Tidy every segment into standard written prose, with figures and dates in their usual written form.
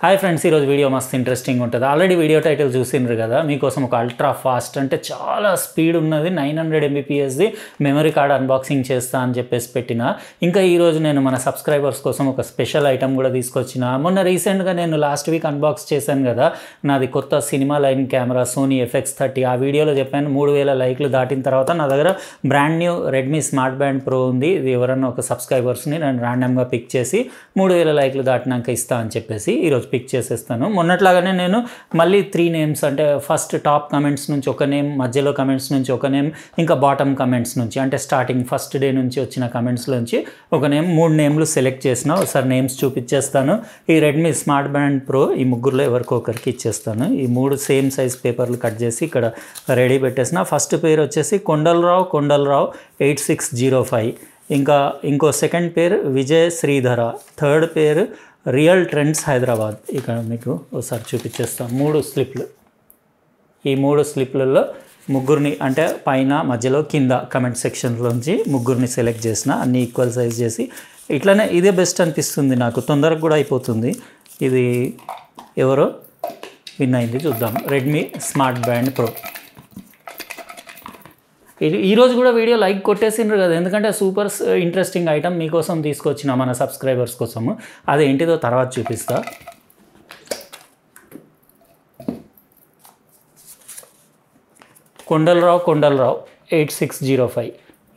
Hi friends, ఈరోజు video మస్తు interesting ఉంటుంది. ఆల్రెడీ వీడియో టైటిల్ చూసిండ్రు కదా. మీకోసం ఒక అల్ట్రా ఫాస్ట్ అంటే చాలా స్పీడ్ ఉన్నది 900 MBPSది మెమరీ కార్డ్ అన్బాక్సింగ్ చేస్తా అని చెప్పేసి పెట్టిన. ఇంకా ఈరోజు నేను మన సబ్స్క్రైబర్స్ కోసం ఒక స్పెషల్ ఐటమ్ కూడా తీసుకొచ్చిన. మొన్న రీసెంట్గా నేను లాస్ట్ వీక్ అన్బాక్స్ చేశాను కదా, నాది కొత్త cinema line camera Sony FX30. ఆ వీడియోలో చెప్పాను 3000 లైక్లు దాటిన తర్వాత నా దగ్గర brand new Redmi smart band pro ఉంది. ఇది ఎవరన్నా ఒక సబ్స్క్రైబర్స్ని నేను ర్యాండమ్గా పిక్ చేసి 3000 లైక్లు దాటినాక ఇస్తా అని చెప్పేసి ఈరోజు పిక్ చేసేస్తాను. మొన్నట్లాగానే నేను మళ్ళీ 3 నేమ్స్, అంటే ఫస్ట్ టాప్ కమెంట్స్ నుంచి ఒక నేమ్, మధ్యలో కమెంట్స్ నుంచి ఒక నేమ్, ఇంకా బాటమ్ కమెంట్స్ నుంచి, అంటే స్టార్టింగ్ ఫస్ట్ డే నుంచి వచ్చిన కమెంట్స్ నుంచి ఒక నేమ్, 3 నేమ్లు సెలెక్ట్ చేసిన. ఒకసారి నేమ్స్ చూపించేస్తాను. ఈ రెడ్మీ స్మార్ట్ బ్యాండ్ ప్రో ఈ ముగ్గురులో ఎవరికో ఒకరికి ఇచ్చేస్తాను. ఈ 3 సేమ్ సైజ్ పేపర్లు కట్ చేసి ఇక్కడ రెడీ పెట్టేసిన. ఫస్ట్ పేరు వచ్చేసి కొండలరావు 8605. ఇంకా ఇంకో సెకండ్ పేరు విజయ్ శ్రీధర. థర్డ్ పేరు రియల్ ట్రెండ్స్ హైదరాబాద్. ఇక్కడ మీకు ఒకసారి చూపించేస్తాం 3 స్లిప్లు. ఈ 3 స్లిప్లలో ముగ్గురిని, అంటే పైన మధ్యలో కింద కమెంట్ సెక్షన్లోంచి ముగ్గురిని సెలెక్ట్ చేసిన. అన్ని ఈక్వల్ సైజ్ చేసి ఇట్లనే ఇదే బెస్ట్ అనిపిస్తుంది నాకు, తొందరగా కూడా అయిపోతుంది. ఇది ఎవరో విన్ అయింది, చూద్దాం. Redmi smart band pro. ఈరోజు కూడా వీడియో లైక్ కొట్టేసిండ్రు కదా, ఎందుకంటే సూపర్ ఇంట్రెస్టింగ్ ఐటమ్ మీకోసం తీసుకొచ్చిన మన సబ్స్క్రైబర్స్ కోసము. అదేంటిదో తర్వాత చూపిస్తా. కొండలరావు 8605.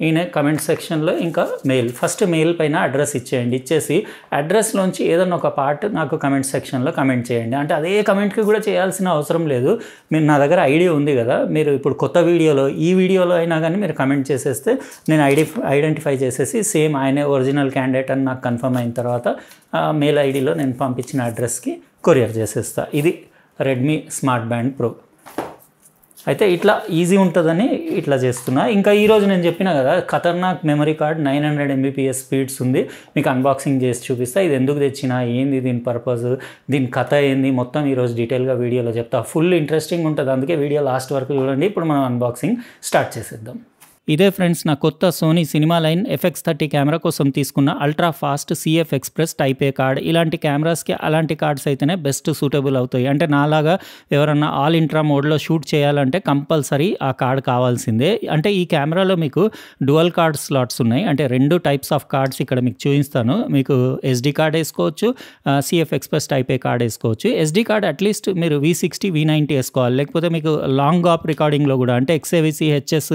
ఈయన కమెంట్ సెక్షన్లో ఇంకా మెయిల్, ఫస్ట్ మెయిల్ పైన అడ్రస్ ఇచ్చేయండి. ఇచ్చేసి అడ్రస్లోంచి ఏదన్నా ఒక పార్ట్ నాకు కమెంట్ సెక్షన్లో కమెంట్ చేయండి. అంటే అదే కమెంట్కి కూడా చేయాల్సిన అవసరం లేదు. మీరు నా దగ్గర ఐడి ఉంది కదా, మీరు ఇప్పుడు కొత్త వీడియోలో ఈ వీడియోలో అయినా కానీ మీరు కమెంట్ చేసేస్తే నేను ఐడెంటిఫై చేసేసి సేమ్ ఆయనే ఒరిజినల్ క్యాండిడేట్ అని నాకు కన్ఫర్మ్ అయిన తర్వాత మెయిల్ ఐడిలో నేను పంపించిన అడ్రస్కి కొరియర్ చేసేస్తా. ఇది రెడ్మీ స్మార్ట్ బ్యాండ్ ప్రో. అయితే ఇట్లా ఈజీ ఉంటుందని ఇట్లా చేస్తున్నా. ఇంకా ఈరోజు నేను చెప్పిన కదా, ఖతర్నాక్ మెమరీ కార్డ్ 900 MBPS స్పీడ్స్ ఉంది. మీకు అన్బాక్సింగ్ చేసి చూపిస్తా. ఇది ఎందుకు తెచ్చినా, ఏంది దీని పర్పస్, దీని కథ ఏంది, మొత్తం ఈరోజు డీటెయిల్గా వీడియోలో చెప్తా. ఫుల్ ఇంట్రెస్టింగ్ ఉంటుంది, అందుకే వీడియో లాస్ట్ వరకు చూడండి. ఇప్పుడు మనం అన్బాక్సింగ్ స్టార్ట్ చేసేద్దాం. ఇదే ఫ్రెండ్స్ నా కొత్త Sony cinema line FX30 camera కోసం తీసుకున్న ultra fast CF express type A card. ఇలాంటి కెమెరాస్కి అలాంటి కార్డ్స్ అయితేనే బెస్ట్ సూటబుల్ అవుతాయి. అంటే నాలాగా ఎవరన్నా ఆల్ ఇంట్రా మోడ్లో షూట్ చేయాలంటే కంపల్సరీ ఆ కార్డ్ కావాల్సిందే. అంటే ఈ కెమెరాలో మీకు డ్యువల్ కార్డ్ స్లాట్స్ ఉన్నాయి. అంటే 2 టైప్స్ ఆఫ్ కార్డ్స్ ఇక్కడ మీకు చూపిస్తాను. మీకు SD కార్డ్ వేసుకోవచ్చు, CF express type A card వేసుకోవచ్చు. SD కార్డ్ అట్లీస్ట్ మీరు V60 V90 వేసుకోవాలి. లేకపోతే మీకు లాంగ్ ఆప్ రికార్డింగ్లో కూడా, అంటే XAVC HS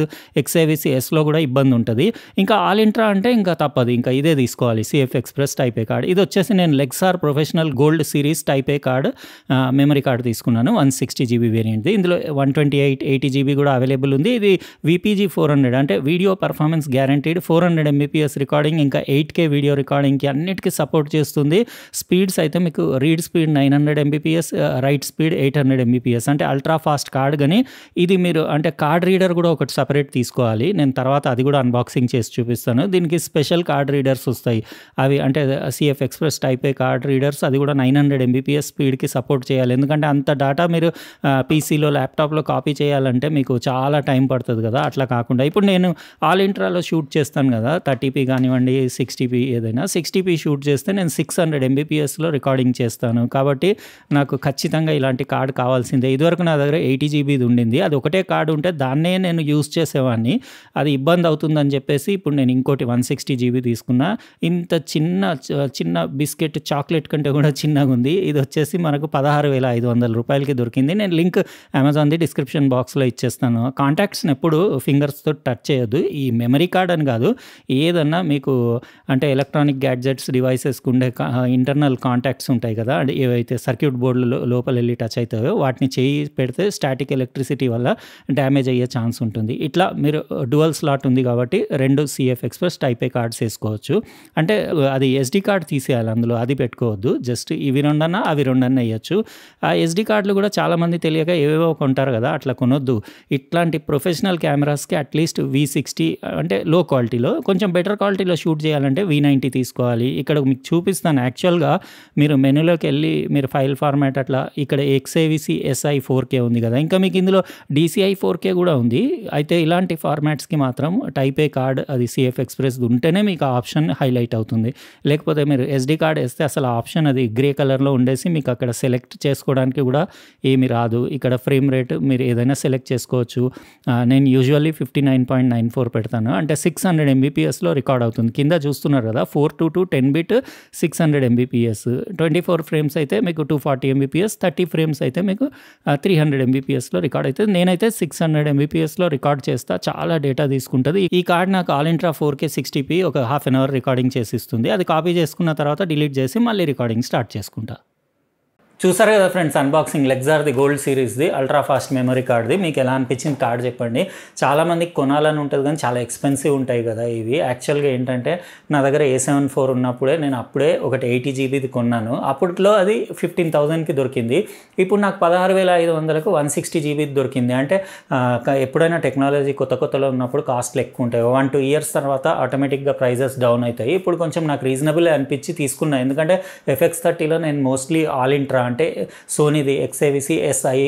XAVC ఎస్లో కూడా ఇబ్బంది ఉంటుంది. ఇంకా ఆల్ ఇంట్రా అంటే ఇంకా తప్పదు, ఇంకా ఇదే తీసుకోవాలి, CF express type A card. ఇది వచ్చేసి నేను లెక్సార్ professional gold series type A card memory card తీసుకున్నాను. 160 GB వేరియంట్ది. ఇందులో 128 80 GB కూడా అవైలబుల్ ఉంది. ఇది VPG 400, అంటే video performance guaranteed. 400 MBPS recording, ఇంకా 8K వీడియో రికార్డింగ్కి అన్నిటికీ సపోర్ట్ చేస్తుంది. స్పీడ్స్ అయితే మీకు read speed 900 MBPS, right speed 800 MBPS. అంటే అల్ట్రా ఫాస్ట్ కార్డ్. కానీ ఇది మీరు అంటే కార్డ్ రీడర్ కూడా ఒకటి సపరేట్ తీసుకోవాలి. నేను తర్వాత అది కూడా అన్బాక్సింగ్ చేసి చూపిస్తాను. దీనికి స్పెషల్ కార్డ్ రీడర్స్ వస్తాయి. అవి అంటే CF express type A card readers. అది కూడా 900 MBPS స్పీడ్కి సపోర్ట్ చేయాలి. ఎందుకంటే అంత డేటా మీరు PCలో ల్యాప్టాప్లో కాపీ చేయాలంటే మీకు చాలా టైం పడుతుంది కదా. అట్లా కాకుండా ఇప్పుడు నేను ఆల్ ఇంట్రాలో షూట్ చేస్తాను కదా, 30p కానివ్వండి 60p, ఏదైనా 60p షూట్ చేస్తే నేను 600 MBPSలో రికార్డింగ్ చేస్తాను. కాబట్టి నాకు ఖచ్చితంగా ఇలాంటి కార్డ్ కావాల్సిందే. ఇదివరకు నా దగ్గర 80 GBది ఉండింది. అది ఒకటే కార్డు ఉంటే దాన్నే నేను యూజ్ చేసేవాడిని. అది ఇబ్బంది అవుతుందని చెప్పేసి ఇప్పుడు నేను ఇంకోటి 160 GB తీసుకున్నా. ఇంత చిన్న బిస్కెట్ చాక్లెట్ కంటే కూడా చిన్నగా ఉంది. ఇది వచ్చేసి మనకు 16,500 రూపాయలకి దొరికింది. నేను లింక్ అమెజాన్ది డిస్క్రిప్షన్ బాక్స్లో ఇచ్చేస్తాను. కాంటాక్ట్స్ని ఎప్పుడు ఫింగర్స్తో టచ్ చేయొద్దు. ఈ మెమరీ కార్డ్ అని కాదు, ఏదన్నా మీకు అంటే ఎలక్ట్రానిక్ గ్యాడ్జెట్స్ డివైసెస్కి ఉండే ఇంటర్నల్ కాంటాక్ట్స్ ఉంటాయి కదా, అంటే ఏవైతే సర్క్యూట్ బోర్డులో లోపల వెళ్ళి టచ్ అవుతాయో వాటిని చేయి పెడితే స్టాటిక్ ఎలక్ట్రిసిటీ వల్ల డ్యామేజ్ అయ్యే ఛాన్స్ ఉంటుంది. ఇట్లా మీరు డ్యువల్ స్లాట్ ఉంది కాబట్టి 2 CF ఎక్స్ప్రెస్ టైప్ ఏ కార్డ్స్ వేసుకోవచ్చు. అంటే అది SD కార్డ్ తీసేయాలి, అందులో అది పెట్టుకోవద్దు. జస్ట్ ఇవి 2 అన్నా అవి 2 అన్నా వేయచ్చు. ఆ SD కార్డులు కూడా చాలామంది తెలియక ఏవేవో కొంటారు కదా, అట్లా కొనొద్దు. ఇట్లాంటి ప్రొఫెషనల్ కెమెరాస్కి అట్లీస్ట్ V60 అంటే లో క్వాలిటీలో, కొంచెం బెటర్ క్వాలిటీలో షూట్ చేయాలంటే V90 తీసుకోవాలి. ఇక్కడ మీకు చూపిస్తాను. యాక్చువల్గా మీరు మెనూలోకి వెళ్ళి మీరు ఫైల్ ఫార్మాట్ అట్లా ఇక్కడ XAVC SI 4K ఉంది కదా, ఇంకా మీకు ఇందులో DCI 4K కూడా ఉంది. అయితే ఇలాంటి ఫార్మాట్ ఫార్మాట్స్కి మాత్రం టైప్ ఏ కార్డ్ అది సిఎఫ్ ఎక్స్ప్రెస్ ఉంటేనే మీకు ఆ ఆప్షన్ హైలైట్ అవుతుంది. లేకపోతే మీరు ఎస్డి కార్డ్ వేస్తే అసలు ఆ ఆప్షన్ అది గ్రే కలర్లో ఉండేసి మీకు అక్కడ సెలెక్ట్ చేసుకోవడానికి కూడా ఏమి రాదు. ఇక్కడ ఫ్రేమ్ రేట్ మీరు ఏదైనా సెలెక్ట్ చేసుకోవచ్చు. నేను యూజువల్లీ 59.94 పెడతాను, అంటే 600 MBPSలో రికార్డ్ అవుతుంది. కింద చూస్తున్నారు కదా 422 10-bit 600 MBPS, 24 ఫ్రేమ్స్ అయితే మీకు 240 MBPS, 30 ఫ్రేమ్స్ అయితే మీకు 300 MBPSలో రికార్డ్ అవుతుంది. నేనైతే 600 MBPSలో రికార్డ్ చేస్తా, చాలా డేటా తీసుకుంటుంది. ఈ కార్డ్ నాకు ఆల్ ఇంట్రా 4K 60p ఒక హాఫ్ అన్ అవర్ రికార్డింగ్ చేసి ఇస్తుంది. అది కాపీ చేసుకున్న తర్వాత డిలీట్ చేసి మళ్ళీ రికార్డింగ్ స్టార్ట్ చేసుకుంటా. చూసారు కదా ఫ్రెండ్స్, అన్బాక్సింగ్ లెగ్జార్ది గోల్డ్ సిరీస్ది అల్ట్రా ఫాస్ట్ మెమరీ కార్డ్ది. మీకు ఎలా అనిపించింది కార్డ్ చెప్పండి. చాలామందికి కొనాలని ఉంటుంది కానీ చాలా ఎక్స్పెన్సివ్ ఉంటాయి కదా ఇవి. యాక్చువల్గా ఏంటంటే నా దగ్గర A74 ఉన్నప్పుడే నేను అప్పుడే ఒకటి 80 GBది కొన్నాను. అప్పట్లో అది 15,000కి దొరికింది. ఇప్పుడు నాకు 16,500కు 160 GBది దొరికింది. అంటే ఎప్పుడైనా టెక్నాలజీ కొత్తలో ఉన్నప్పుడు కాస్ట్లు ఎక్కువ ఉంటాయి. 1-2 ఇయర్స్ తర్వాత ఆటోమేటిక్గా ప్రైజెస్ డౌన్ అవుతాయి. ఇప్పుడు కొంచెం నాకు రీజనబుల్ అనిపించి తీసుకున్నాను. ఎందుకంటే FX30లో నేను మోస్ట్లీ ఆల్ ఇంట్రా అంటే సోనీది XAVC SI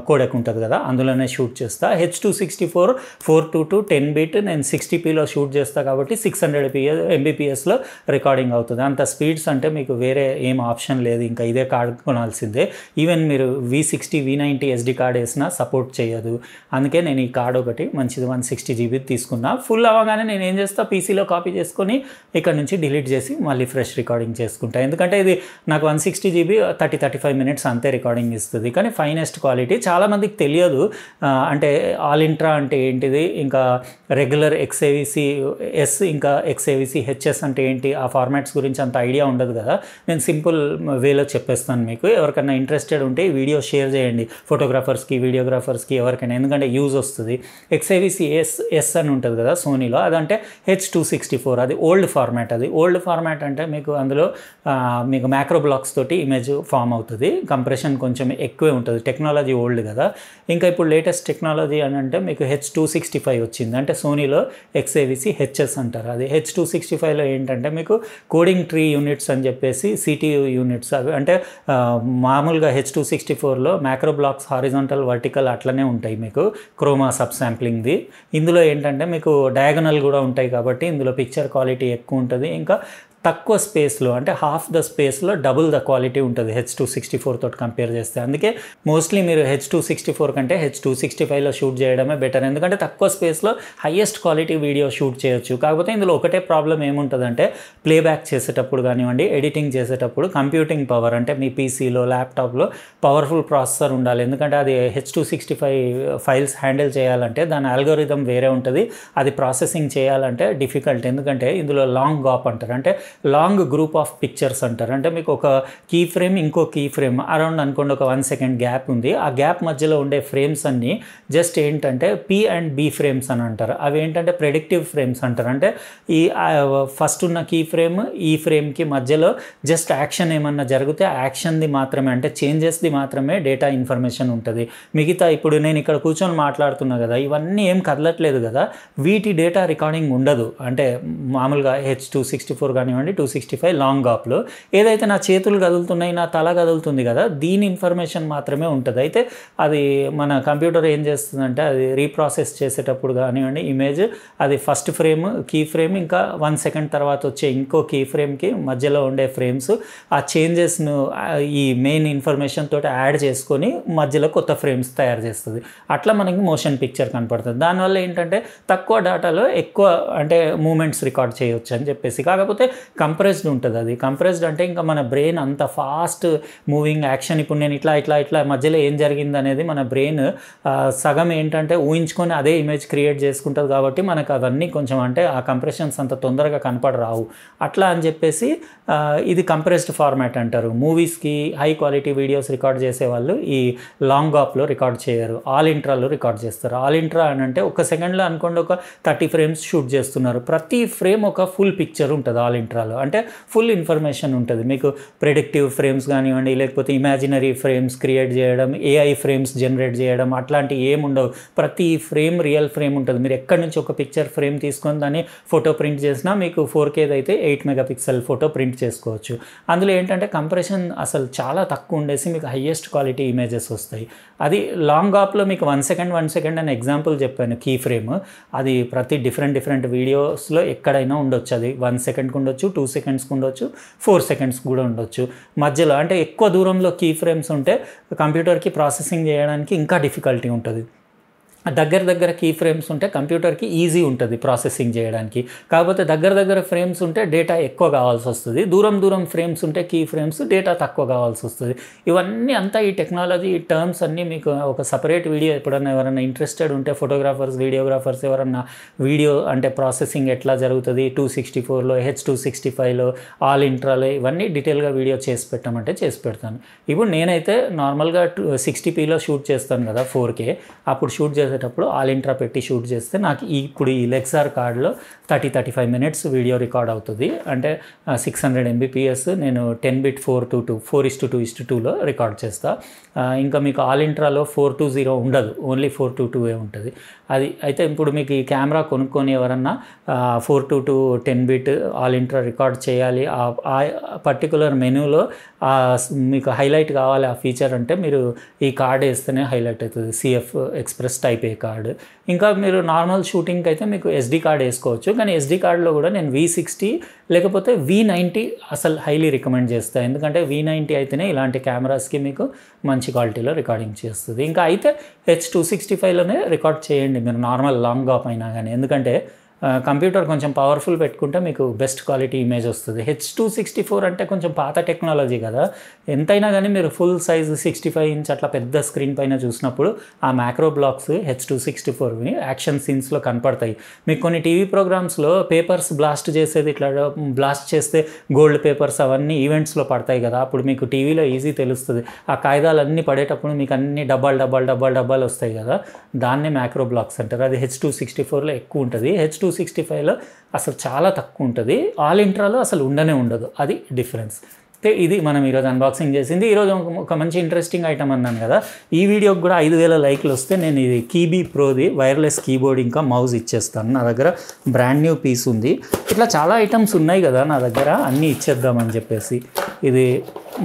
కోడెక్ ఉంటుంది కదా, అందులోనే షూట్ చేస్తా. H264 422 10-bit నేను 60pలో షూట్ చేస్తా కాబట్టి 600 MBPSలో రికార్డింగ్ అవుతుంది. అంత స్పీడ్స్ అంటే మీకు వేరే ఏం ఆప్షన్ లేదు, ఇంకా ఇదే కార్డ్ కొనాల్సిందే. ఈవెన్ మీరు V60 V90 SD కార్డ్ వేసినా సపోర్ట్ చేయదు. అందుకే నేను ఈ కార్డ్ ఒకటి మంచిది 160 GB తీసుకున్నా. ఫుల్ అవ్వగానే నేను ఏం చేస్తా, పీసీలో కాపీ చేసుకొని ఇక్కడ నుంచి డిలీట్ చేసి మళ్ళీ ఫ్రెష్ రికార్డింగ్ చేసుకుంటా. ఎందుకంటే ఇది నాకు 160 GB 30-35 minutes అంతే రికార్డింగ్ ఇస్తుంది. కానీ ఫైనెస్ట్ క్వాలిటీ చాలామందికి తెలియదు. అంటే ఆల్ ఇంట్రా అంటే ఏంటిది, ఇంకా రెగ్యులర్ XAVC S ఇంకా XAVC HS అంటే ఏంటి, ఆ ఫార్మాట్స్ గురించి అంత ఐడియా ఉండదు కదా. నేను సింపుల్ వేలో చెప్పేస్తాను మీకు. ఎవరికైనా ఇంట్రెస్టెడ్ ఉంటే ఈ వీడియో షేర్ చేయండి ఫోటోగ్రాఫర్స్కి, వీడియోగ్రాఫర్స్కి, ఎవరికైనా, ఎందుకంటే యూజ్ వస్తుంది. XAVC S అని ఉంటుంది కదా సోనీలో, అదంటే H264, అది ఓల్డ్ ఫార్మాట్. అది ఓల్డ్ ఫార్మాట్ అంటే మీకు అందులో మీకు మ్యాక్రో బ్లాక్స్ తోటి ఇమేజ్ ఫామ్ అవుతుంది. కంప్రెషన్ కొంచెం ఎక్కువే ఉంటుంది, టెక్నాలజీ ఓల్డ్ కదా. ఇంకా ఇప్పుడు లేటెస్ట్ టెక్నాలజీ అని అంటే మీకు H265 వచ్చింది. అంటే సోనీలో XAVC HS అంటారు. అది H265లో ఏంటంటే మీకు కోడింగ్ ట్రీ యూనిట్స్ అని చెప్పేసి CPU యూనిట్స్ అవి, అంటే మామూలుగా H264లో మ్యాక్రో బ్లాక్స్ హారిజాంటల్ వర్టికల్ అట్లనే ఉంటాయి మీకు, క్రోమా సబ్ శాంప్లింగ్ది. ఇందులో ఏంటంటే మీకు డయాగనల్ కూడా ఉంటాయి కాబట్టి ఇందులో పిక్చర్ క్వాలిటీ ఎక్కువ ఉంటుంది. ఇంకా తక్కువ స్పేస్లో, అంటే హాఫ్ ద స్పేస్లో డబుల్ ద క్వాలిటీ ఉంటుంది H264 తోటి కంపేర్ చేస్తే. అందుకే మోస్ట్లీ మీరు H264 కంటే H265లో షూట్ చేయడమే బెటర్. ఎందుకంటే తక్కువ స్పేస్లో హయ్యెస్ట్ క్వాలిటీ వీడియో షూట్ చేయొచ్చు. కాకపోతే ఇందులో ఒకటే ప్రాబ్లం ఏముంటుందంటే ప్లేబ్యాక్ చేసేటప్పుడు కానివ్వండి, ఎడిటింగ్ చేసేటప్పుడు కంప్యూటింగ్ పవర్, అంటే మీ పీసీలో ల్యాప్టాప్లో పవర్ఫుల్ ప్రాసెసర్ ఉండాలి. ఎందుకంటే అది H265 ఫైల్స్ హ్యాండిల్ చేయాలంటే దాని అల్గోరిథం వేరే ఉంటుంది. అది ప్రాసెసింగ్ చేయాలంటే డిఫికల్ట్. ఎందుకంటే ఇందులో లాంగ్ గాప్ అంటారు, అంటే లాంగ్ గ్రూప్ ఆఫ్ పిక్చర్స్ అంటారు. అంటే మీకు ఒక కీ ఫ్రేమ్ ఇంకో కీ ఫ్రేమ్ అరౌండ్ అనుకోండి ఒక 1 second గ్యాప్ ఉంది. ఆ గ్యాప్ మధ్యలో ఉండే ఫ్రేమ్స్ అన్నీ జస్ట్ ఏంటంటే P and B ఫ్రేమ్స్ అని అంటారు. అవి ఏంటంటే ప్రెడిక్టివ్ ఫ్రేమ్స్ అంటారు. అంటే ఈ ఫస్ట్ ఉన్న కీ ఫ్రేమ్ ఈ ఫ్రేమ్కి మధ్యలో జస్ట్ యాక్షన్ ఏమన్నా జరిగితే ఆ యాక్షన్ది మాత్రమే, అంటే చేంజెస్ది మాత్రమే డేటా ఇన్ఫర్మేషన్ ఉంటుంది. మిగతా ఇప్పుడు నేను ఇక్కడ కూర్చొని మాట్లాడుతున్నా కదా, ఇవన్నీ ఏం కదలట్లేదు కదా, వీటి డేటా రికార్డింగ్ ఉండదు. అంటే మామూలుగా H264 కానివ్వండి 265 లాంగ్ గాప్లో ఏదైతే నా చేతులు కదులుతున్నాయి, నా తల కదులుతుంది కదా, దీని ఇన్ఫర్మేషన్ మాత్రమే ఉంటుంది. అయితే అది మన కంప్యూటర్ ఏం చేస్తుందంటే అది రీప్రాసెస్ చేసేటప్పుడు కానివ్వండి ఇమేజ్, అది ఫస్ట్ ఫ్రేమ్ కీ ఫ్రేమ్ ఇంకా 1 second తర్వాత వచ్చే ఇంకో కీ ఫ్రేమ్కి మధ్యలో ఉండే ఫ్రేమ్స్ ఆ చేంజెస్ను ఈ మెయిన్ ఇన్ఫర్మేషన్ తోటి యాడ్ చేసుకొని మధ్యలో కొత్త ఫ్రేమ్స్ తయారు చేస్తుంది. అట్లా మనకి మోషన్ పిక్చర్ కనపడుతుంది. దానివల్ల ఏంటంటే తక్కువ డేటాలో ఎక్కువ అంటే మూమెంట్స్ రికార్డ్ చేయొచ్చు అని చెప్పేసి. కాకపోతే కంప్రెస్డ్ ఉంటుంది. అది కంప్రెస్డ్ అంటే ఇంకా మన బ్రెయిన్ అంత ఫాస్ట్ మూవింగ్ యాక్షన్, ఇప్పుడు నేను ఇట్లా మధ్యలో ఏం జరిగింది అనేది మన బ్రెయిన్ సగం ఏంటంటే ఊహించుకొని అదే ఇమేజ్ క్రియేట్ చేసుకుంటుంది. కాబట్టి మనకు అవన్నీ కొంచెం అంటే ఆ కంప్రెషన్స్ అంత తొందరగా కనపడరావు. అట్లా అని చెప్పేసి ఇది కంప్రెస్డ్ ఫార్మాట్ అంటారు. మూవీస్కి హై క్వాలిటీ వీడియోస్ రికార్డ్ చేసేవాళ్ళు ఈ లాంగ్ గాప్లో రికార్డ్ చేయరు, ఆల్ ఇంట్రాలో రికార్డ్ చేస్తారు. ఆల్ ఇంట్రా అని అంటే ఒక సెకండ్లో అనుకోండి ఒక 30 frames షూట్ చేస్తున్నారు. ప్రతి ఫ్రేమ్ ఒక ఫుల్ పిక్చర్ ఉంటుంది ఆల్ ఇంట్రా. ఇంట్రాలో. అంటే ఫుల్ ఇన్ఫర్మేషన్ ఉంటుంది మీకు. ప్రెడిక్టివ్ ఫ్రేమ్స్ కానివ్వండి, లేకపోతే ఇమాజినరీ ఫ్రేమ్స్ క్రియేట్ చేయడం, ఏఐ ఫ్రేమ్స్ జనరేట్ చేయడం, అట్లాంటివి ఏముండవు. ప్రతి ఫ్రేమ్ రియల్ ఫ్రేమ్ ఉంటుంది. మీరు ఎక్కడి నుంచి ఒక పిక్చర్ ఫ్రేమ్ తీసుకొని దాన్ని ఫోటో ప్రింట్ చేసినా మీకు 4K అయితే 8 మెగాపిక్సెల్ ఫోటో ప్రింట్ చేసుకోవచ్చు. అందులో ఏంటంటే కంప్రెషన్ అసలు చాలా తక్కువ ఉండేసి మీకు హైయెస్ట్ క్వాలిటీ ఇమేజెస్ వస్తాయి. అది లాంగ్ ఆప్లో మీకు 1 సెకండ్ అని ఎగ్జాంపుల్ చెప్పాను. కీ ఫ్రేమ్ అది ప్రతి డిఫరెంట్ వీడియోస్లో ఎక్కడైనా ఉండొచ్చు. అది 1 సెకండ్కి ఉండొచ్చు, 2 సెకండ్స్కి ఉండొచ్చు, 4 సెకండ్స్కి కూడా ఉండొచ్చు. మధ్యలో అంటే ఎక్కువ దూరంలో కీ ఫ్రేమ్స్ ఉంటే కంప్యూటర్కి ప్రాసెసింగ్ చేయడానికి ఇంకా డిఫికల్టీ ఉంటుంది. దగ్గర కీ ఫ్రేమ్స్ ఉంటే కంప్యూటర్కి ఈజీ ఉంటుంది ప్రాసెసింగ్ చేయడానికి. కాకపోతే దగ్గర ఫ్రేమ్స్ ఉంటే డేటా ఎక్కువ కావాల్సి వస్తుంది. దూరం ఫ్రేమ్స్ ఉంటే కీ ఫ్రేమ్స్ డేటా తక్కువ కావాల్సి వస్తుంది. ఇవన్నీ అంతా ఈ టెక్నాలజీ ఈ టర్మ్స్ అన్నీ మీకు ఒక సపరేట్ వీడియో ఎప్పుడన్నా ఎవరైనా ఇంట్రెస్టెడ్ ఉంటే ఫోటోగ్రాఫర్స్ వీడియోగ్రాఫర్స్ ఎవరన్నా వీడియో అంటే ప్రాసెసింగ్ ఎట్లా జరుగుతుంది 264లో H265లో ఆల్ ఇంట్రాలో ఇవన్నీ డీటెయిల్గా వీడియో చేసి పెట్టమంటే చేసి పెడతాను. ఇప్పుడు నేనైతే నార్మల్గా 60pలో షూట్ చేస్తాను కదా 4K. అప్పుడు షూట్ చేసేటప్పుడు ఆల్ ఇంట్రా పెట్టి షూట్ చేస్తే నాకు ఇప్పుడు ఈ లెక్సార్ కార్డ్లో 30-35 మినిట్స్ వీడియో రికార్డ్ అవుతుంది. అంటే 600 MBPS నేను 10-bit 4:2:2లో రికార్డ్ చేస్తా. ఇంకా మీకు ఆల్ ఇంట్రాలో 420 ఉండదు, ఓన్లీ 422 ఉంటుంది. అది అయితే ఇప్పుడు మీకు ఈ కెమెరా కొనుక్కొని ఎవరన్నా 422 10-bit ఆల్ ఇంట్రా రికార్డ్ చేయాలి, ఆ పర్టికులర్ మెనూలో మీకు హైలైట్ కావాలి ఆ ఫీచర్ అంటే మీరు ఈ కార్డ్ వేస్తేనే హైలైట్ అవుతుంది. CF express type A card. ఇంకా మీరు నార్మల్ షూటింగ్కి అయితే మీకు SD కార్డ్ వేసుకోవచ్చు. కానీ SD కార్డ్లో కూడా నేను V60 లేకపోతే V90 అసలు హైలీ రికమెండ్ చేస్తాను. ఎందుకంటే V90 అయితేనే ఇలాంటి కెమెరాస్కి మీకు మంచి క్వాలిటీలో రికార్డింగ్ చేస్తుంది. ఇంకా అయితే H265లోనే రికార్డ్ చేయండి మీరు నార్మల్ లాంగ్ ఆప్ అయినా కానీ. ఎందుకంటే కంప్యూటర్ కొంచెం పవర్ఫుల్ పెట్టుకుంటే మీకు బెస్ట్ క్వాలిటీ ఇమేజ్ వస్తుంది. H264 అంటే కొంచెం పాత టెక్నాలజీ కదా. ఎంతైనా కానీ మీరు ఫుల్ సైజ్ 65 ఇంచ్ అట్లా పెద్ద స్క్రీన్ పైన చూసినప్పుడు ఆ మ్యాక్రో బ్లాక్స్ H264వి యాక్షన్ సీన్స్లో కనపడతాయి. మీకు కొన్ని టీవీ ప్రోగ్రామ్స్లో పేపర్స్ బ్లాస్ట్ చేసేది ఇట్లా బ్లాస్ట్ చేస్తే గోల్డ్ పేపర్స్ అవన్నీ ఈవెంట్స్లో పడతాయి కదా. అప్పుడు మీకు టీవీలో ఈజీ తెలుస్తుంది. ఆ కాగితాలన్నీ పడేటప్పుడు మీకు అన్ని డబ్బాలు వస్తాయి కదా. దాన్నే మ్యాక్రో బ్లాక్స్ అంటారు. అది H264లో ఎక్కువ ఉంటుంది. H265లో అసలు చాలా తక్కువ ఉంటుంది. ఆల్ ఇంట్రాలో అసలు ఉండదు. అది డిఫరెన్స్. ఇది మనం ఈరోజు అన్బాక్సింగ్ చేసింది. ఈరోజు ఒక మంచి ఇంట్రెస్టింగ్ ఐటమ్ అన్నాను కదా. ఈ వీడియోకి కూడా 5000 లైక్లు వస్తే నేను ఇది కీబీ ప్రోది వైర్లెస్ కీబోర్డ్ ఇంకా మౌస్ ఇచ్చేస్తాను. నా దగ్గర బ్రాండ్ న్యూ పీస్ ఉంది. ఇట్లా చాలా ఐటమ్స్ ఉన్నాయి కదా నా దగ్గర, అన్నీ ఇచ్చేద్దామని చెప్పేసి ఇది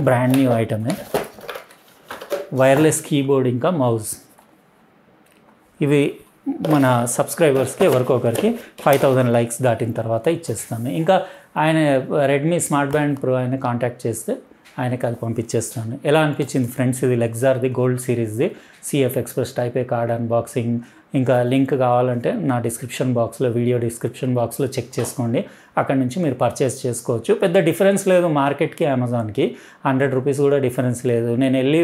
బ్రాండ్ న్యూ ఐటమే. వైర్లెస్ కీబోర్డ్ ఇంకా మౌస్ ఇవి మన సబ్స్క్రైబర్స్కి ఎవరికొకరికి 5000 లైక్స్ దాటిన తర్వాత ఇచ్చేస్తాను. ఇంకా ఆయన రెడ్మీ స్మార్ట్ బ్యాండ్ ప్రో ఆయన కాంటాక్ట్ చేస్తే ఆయనకి అది పంపించేస్తాను. ఎలా అనిపించింది ఫ్రెండ్స్ ఇది లెక్సార్ది gold సిరీస్ది CF express type A card unboxing. ఇంకా లింక్ కావాలంటే నా వీడియో డిస్క్రిప్షన్ బాక్స్లో చెక్ చేసుకోండి. అక్కడ నుంచి మీరు పర్చేస్ చేసుకోవచ్చు. పెద్ద డిఫరెన్స్ లేదు మార్కెట్కి అమెజాన్కి. 100 రూపీస్ కూడా డిఫరెన్స్ లేదు. నేను వెళ్ళి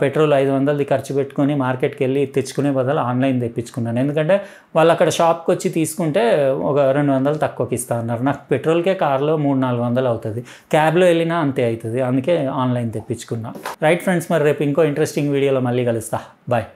పెట్రోల్ 500 ఖర్చు పెట్టుకొని మార్కెట్కి వెళ్ళి తెచ్చుకునే బదులు ఆన్లైన్ తెప్పించుకున్నాను. ఎందుకంటే వాళ్ళు అక్కడ షాప్కి వచ్చి తీసుకుంటే ఒక 200 తక్కువకి ఇస్తా అన్నారు. నాకు పెట్రోల్కే కార్లో 300-400 అవుతుంది. క్యాబ్లో వెళ్ళినా అంతే అవుతుంది. అందుకే ఆన్లైన్ తెప్పించుకున్నా. రైట్ ఫ్రెండ్స్, మరి రేపు ఇంకో ఇంట్రెస్టింగ్ వీడియోలో మళ్ళీ కలుస్తా. బాయ్.